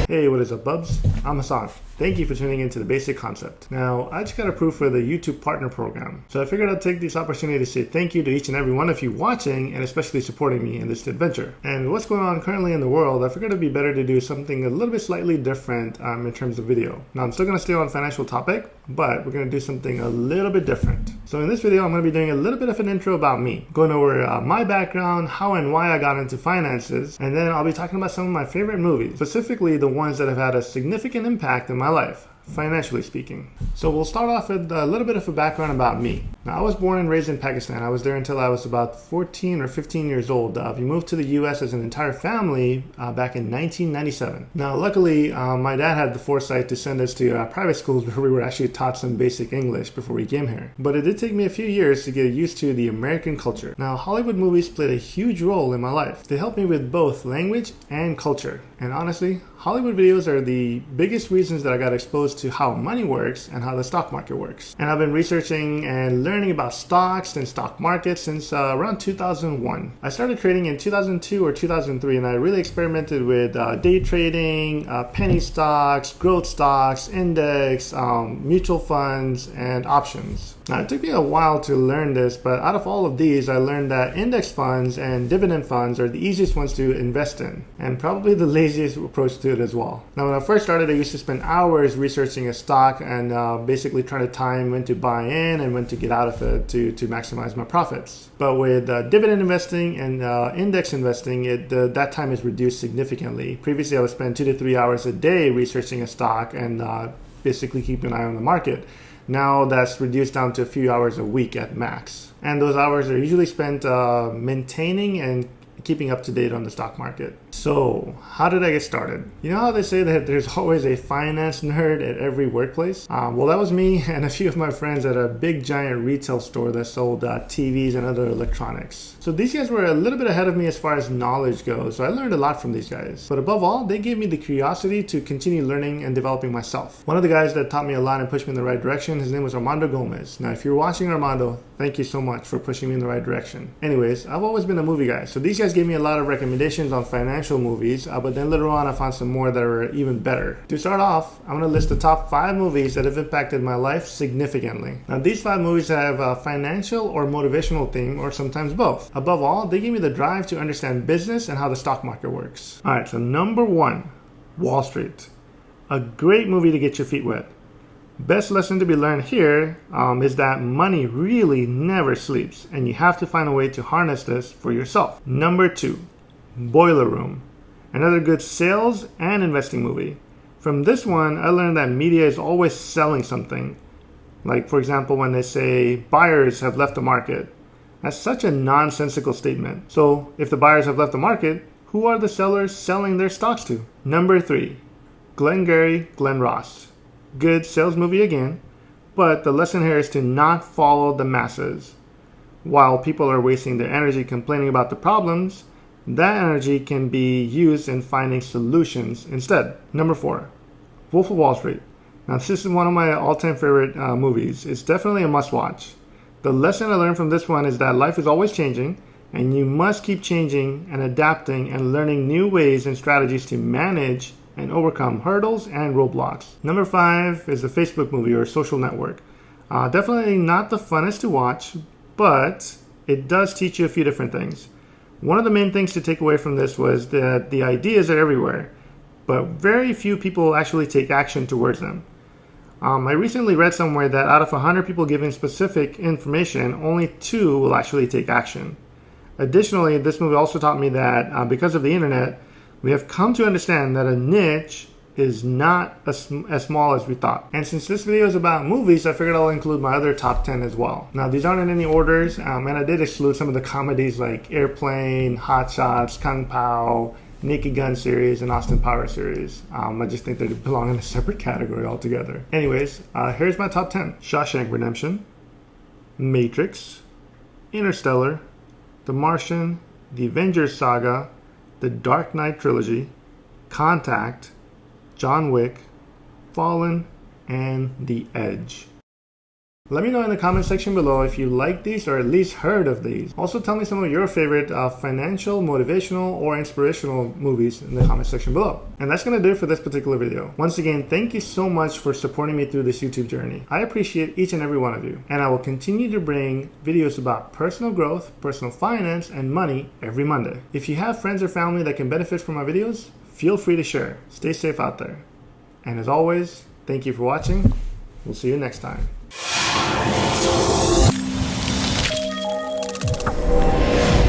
Hey, what is up, bubs? I'm Hassan. Thank you for tuning into The Basic Concept. Now, I just got approved for the YouTube Partner Program, so I figured I'd take this opportunity to say thank you to each and every one of you watching and especially supporting me in this adventure. And what's going on currently in the world, I figured it'd be better to do something a little bit slightly different in terms of video. Now, I'm still going to stay on financial topic, but we're going to do something a little bit different. So in this video, I'm going to be doing a little bit of an intro about me, going over my background, how and why I got into finances, and then I'll be talking about some of my favorite movies, specifically the ones that have had a significant impact in my life, financially speaking. So we'll start off with a little bit of a background about me. Now, I was born and raised in Pakistan. I was there until I was about 14 or 15 years old. We moved to the US as an entire family back in 1997. Now, luckily, my dad had the foresight to send us to private schools where we were actually taught some basic English before we came here. But it did take me a few years to get used to the American culture. Now, Hollywood movies played a huge role in my life. They helped me with both language and culture. And honestly, Hollywood videos are the biggest reasons that I got exposed to how money works and how the stock market works. And I've been researching and learning about stocks and stock markets since around 2001. I started trading in 2002 or 2003, and I really experimented with day trading, penny stocks, growth stocks, index, mutual funds, and options. Now, it took me a while to learn this, but out of all of these, I learned that index funds and dividend funds are the easiest ones to invest in, and probably the laziest approach to it as well. Now, when I first started, I used to spend hours researching a stock and basically trying to time when to buy in and when to get out of it to maximize my profits. But with dividend investing and index investing, that time is reduced significantly. Previously, I would spend 2 to 3 hours a day researching a stock and basically keeping an eye on the market. Now that's reduced down to a few hours a week at max. And those hours are usually spent maintaining and keeping up to date on the stock market. So, how did I get started? You know how they say that there's always a finance nerd at every workplace? Well, that was me and a few of my friends at a big giant retail store that sold TVs and other electronics. So these guys were a little bit ahead of me as far as knowledge goes, so I learned a lot from these guys. But above all, they gave me the curiosity to continue learning and developing myself. One of the guys that taught me a lot and pushed me in the right direction, his name was Armando Gomez. Now, if you're watching, Armando, thank you so much for pushing me in the right direction. Anyways, I've always been a movie guy, so these guys gave me a lot of recommendations on financial movies, but then later on I found some more that are even better. To start off, I'm going to list the top 5 movies that have impacted my life significantly. Now, these 5 movies have a financial or motivational theme, or sometimes both. Above all, they give me the drive to understand business and how the stock market works. Alright, so number 1, Wall Street. A great movie to get your feet wet. Best lesson to be learned here is that money really never sleeps, and you have to find a way to harness this for yourself. Number 2, Boiler Room. Another good sales and investing movie. From this one, I learned that media is always selling something. Like, for example, when they say buyers have left the market. That's such a nonsensical statement. So, if the buyers have left the market, who are the sellers selling their stocks to? Number 3, Glengarry Glen Ross. Good sales movie again, but the lesson here is to not follow the masses. While people are wasting their energy complaining about the problems, that energy can be used in finding solutions instead. Number 4, Wolf of Wall Street. Now, this is one of my all-time favorite movies. It's definitely a must-watch. The lesson I learned from this one is that life is always changing, and you must keep changing and adapting and learning new ways and strategies to manage and overcome hurdles and roadblocks. Number 5 is the Facebook movie or Social Network. Definitely not the funnest to watch, but it does teach you a few different things. One of the main things to take away from this was that the ideas are everywhere, but very few people actually take action towards them. I recently read somewhere that out of 100 people given specific information, only 2 will actually take action. Additionally, this movie also taught me that because of the internet, we have come to understand that a niche is not as small as we thought. And since this video is about movies, I figured I'll include my other top 10 as well. Now, these aren't in any orders, and I did exclude some of the comedies like Airplane, Hot Shots, Kung Pao, Naked Gun series, and Austin Powers series. I just think they belong in a separate category altogether. Anyways, here's my top 10. Shawshank Redemption, Matrix, Interstellar, The Martian, The Avengers Saga, The Dark Knight Trilogy, Contact, John Wick, Fallen, and The Edge. Let me know in the comment section below if you like these or at least heard of these. Also tell me some of your favorite financial, motivational, or inspirational movies in the comment section below. And that's going to do it for this particular video. Once again, thank you so much for supporting me through this YouTube journey. I appreciate each and every one of you. And I will continue to bring videos about personal growth, personal finance, and money every Monday. If you have friends or family that can benefit from my videos, feel free to share. Stay safe out there. And as always, thank you for watching. We'll see you next time.